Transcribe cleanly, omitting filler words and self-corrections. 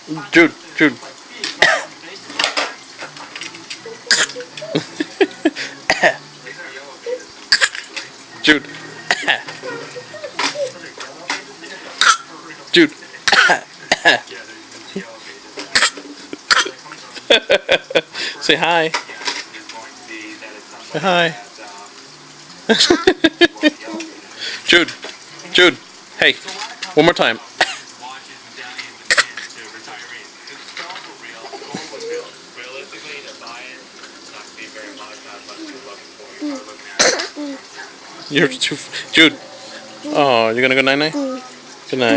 Jude, Jude. Jude. Jude. Say hi. Say hi. Jude. Jude. Hey. One more time. You're too. Jude. Oh, you're gonna go night night? Good night.